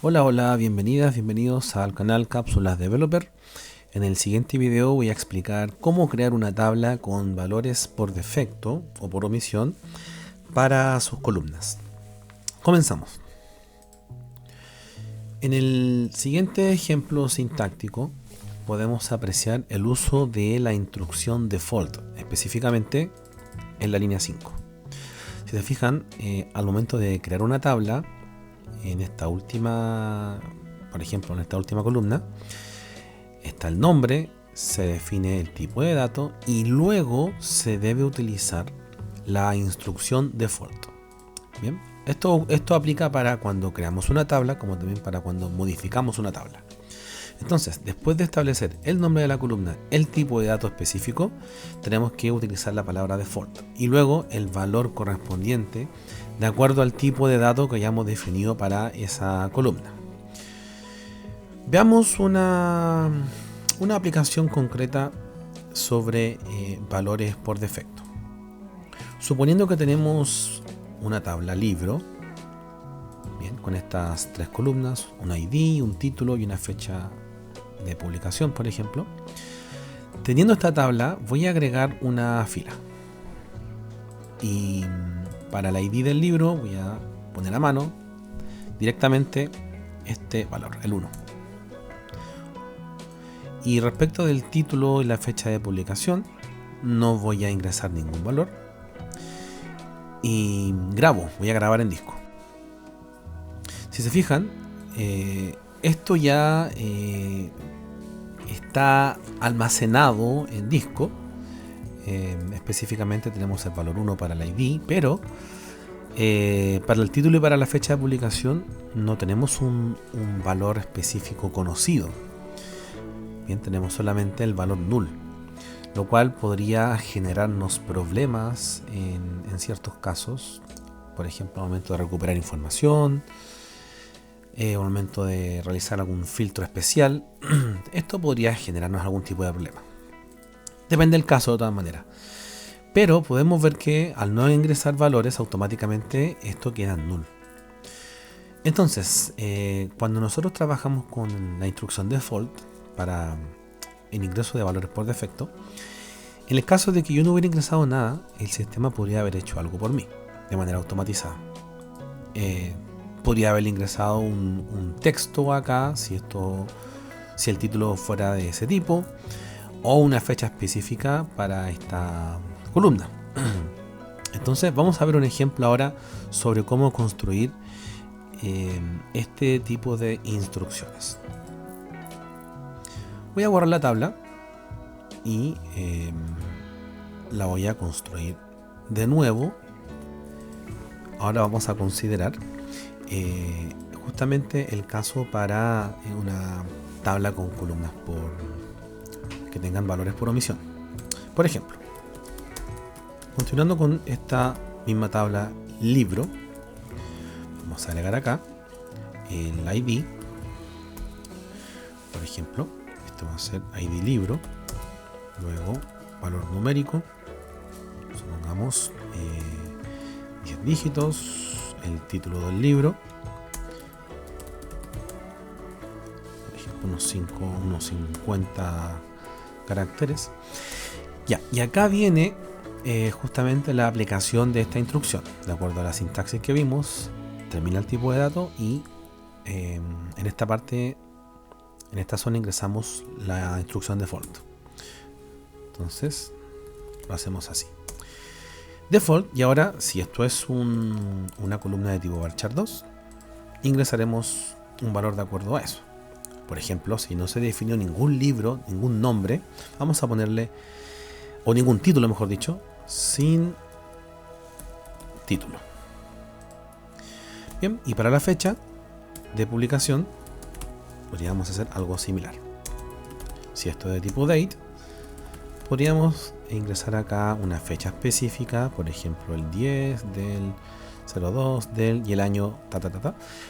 Hola, hola, bienvenidas, bienvenidos al canal Cápsulas Developer. En el siguiente video voy a explicar cómo crear una tabla con valores por defecto o por omisión para sus columnas. Comenzamos. En el siguiente ejemplo sintáctico podemos apreciar el uso de la instrucción default, específicamente en la línea 5. Si se fijan, al momento de crear una tabla, en esta última, por ejemplo, en esta última columna, está el nombre, se define el tipo de dato y luego se debe utilizar la instrucción default. Bien, esto aplica para cuando creamos una tabla, como también para cuando modificamos una tabla. Entonces, después de establecer el nombre de la columna, el tipo de dato específico, tenemos que utilizar la palabra default y luego el valor correspondiente de acuerdo al tipo de dato que hayamos definido para esa columna. Veamos una aplicación concreta sobre valores por defecto. Suponiendo que tenemos una tabla libro, bien, con estas tres columnas, un ID, un título y una fecha de publicación, por ejemplo. Teniendo esta tabla, voy a agregar una fila. Y para el ID del libro voy a poner a mano directamente este valor, el 1. Y respecto del título y la fecha de publicación, no voy a ingresar ningún valor. Y voy a grabar en disco. Si se fijan, esto ya está almacenado en disco. Específicamente tenemos el valor 1 para el ID, pero para el título y para la fecha de publicación no tenemos un valor específico conocido. Bien, tenemos solamente el valor null, lo cual podría generarnos problemas en ciertos casos. Por ejemplo, al momento de recuperar información, al momento de realizar algún filtro especial. Esto podría generarnos algún tipo de problema. Depende del caso de todas maneras. Pero podemos ver que al no ingresar valores, automáticamente esto queda en null. Entonces, cuando nosotros trabajamos con la instrucción default para el ingreso de valores por defecto, en el caso de que yo no hubiera ingresado nada, el sistema podría haber hecho algo por mí, de manera automatizada. Podría haber ingresado un texto acá, si el título fuera de ese tipo, o una fecha específica para esta columna. Entonces vamos a ver un ejemplo ahora sobre cómo construir este tipo de instrucciones. Voy a borrar la tabla y la voy a construir de nuevo. Ahora vamos a considerar justamente el caso para una tabla con columnas que tengan valores por omisión. Por ejemplo, continuando con esta misma tabla libro, vamos a agregar acá el ID. Por ejemplo, esto va a ser ID libro, luego valor numérico, supongamos 10 dígitos, el título del libro, por ejemplo unos 50 caracteres. Ya, y acá viene justamente la aplicación de esta instrucción. De acuerdo a la sintaxis que vimos, termina el tipo de dato y en esta parte, en esta zona, ingresamos la instrucción default. Entonces lo hacemos así, default. Y ahora, si esto es una columna de tipo varchar 2, ingresaremos un valor de acuerdo a eso. Por ejemplo, si no se definió ningún libro, ningún nombre, vamos a ponerle, o ningún título mejor dicho, sin título. Bien, y para la fecha de publicación podríamos hacer algo similar. Si esto es de tipo date, podríamos ingresar acá una fecha específica, por ejemplo el 10 del 02 y el año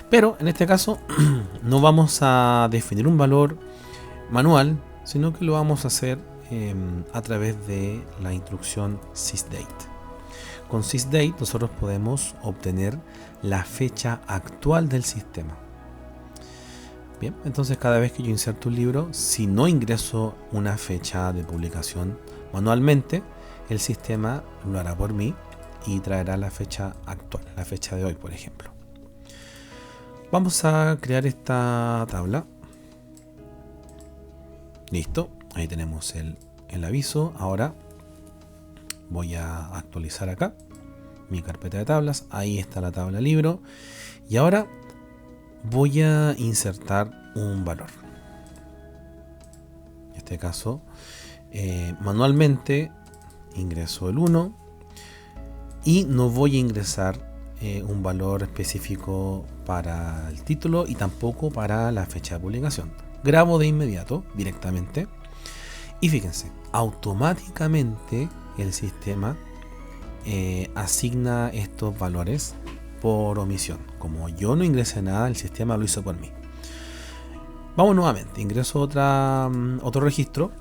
Pero en este caso no vamos a definir un valor manual, sino que lo vamos a hacer a través de la instrucción sysdate. Con sysdate nosotros podemos obtener la fecha actual del sistema. Bien, entonces cada vez que yo inserto un libro, si no ingreso una fecha de publicación manualmente, el sistema lo hará por mí y traerá la fecha actual, la fecha de hoy, por ejemplo. Vamos a crear esta tabla. Listo, ahí tenemos el aviso. Ahora voy a actualizar acá mi carpeta de tablas. Ahí está la tabla libro. Y ahora voy a insertar un valor. En este caso, manualmente ingreso el 1 y no voy a ingresar un valor específico para el título y tampoco para la fecha de publicación. Grabo de inmediato, directamente, y fíjense, automáticamente el sistema asigna estos valores por omisión. Como yo no ingresé nada, el sistema lo hizo por mí. Vamos nuevamente, ingreso otro registro.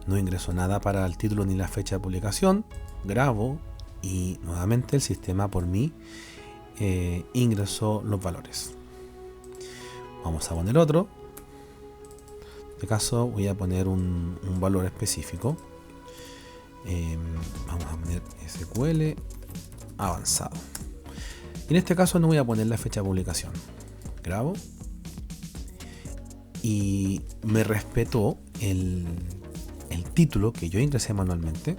No ingreso nada para el título ni la fecha de publicación. Grabo y nuevamente el sistema por mí ingresó los valores. Vamos a poner otro. En este caso voy a poner un valor específico. Vamos a poner SQL avanzado. Y en este caso no voy a poner la fecha de publicación. Grabo. Y me respetó el título que yo ingresé manualmente.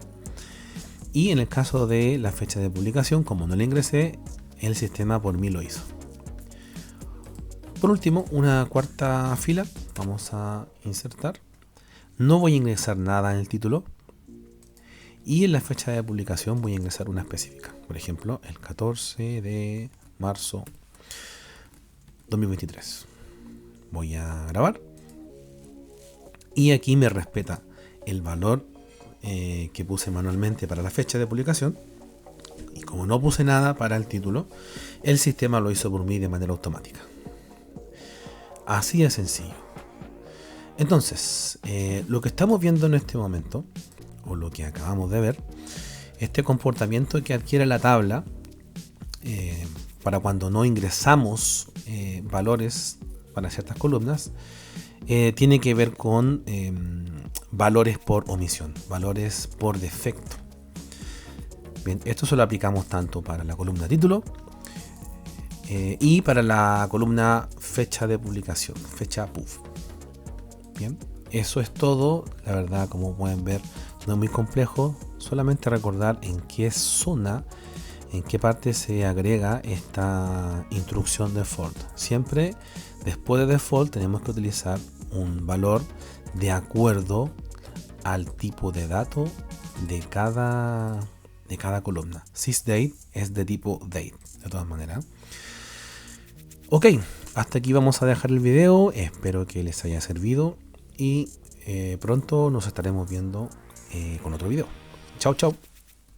Y en el caso de la fecha de publicación, como no la ingresé, el sistema por mí lo hizo. Por último, una cuarta fila. Vamos a insertar. No voy a ingresar nada en el título. Y en la fecha de publicación voy a ingresar una específica. Por ejemplo, el 14 de marzo 2023. Voy a grabar. Y aquí me respeta el valor que puse manualmente para la fecha de publicación. Y como no puse nada para el título, el sistema lo hizo por mí de manera automática. Así de sencillo. Entonces, lo que estamos viendo en este momento, o lo que acabamos de ver, este comportamiento que adquiere la tabla para cuando no ingresamos valores para ciertas columnas, tiene que ver con valores por omisión, valores por defecto. Bien, esto se lo aplicamos tanto para la columna título y para la columna fecha de publicación, fecha PUF. Bien, eso es todo. La verdad, como pueden ver, no es muy complejo. Solamente recordar en qué zona, en qué parte se agrega esta instrucción default. Siempre después de default tenemos que utilizar un valor de acuerdo al tipo de dato de cada columna. Sysdate es de tipo date, de todas maneras. Ok, hasta aquí vamos a dejar el video. Espero que les haya servido y pronto nos estaremos viendo con otro video. Chao, chao.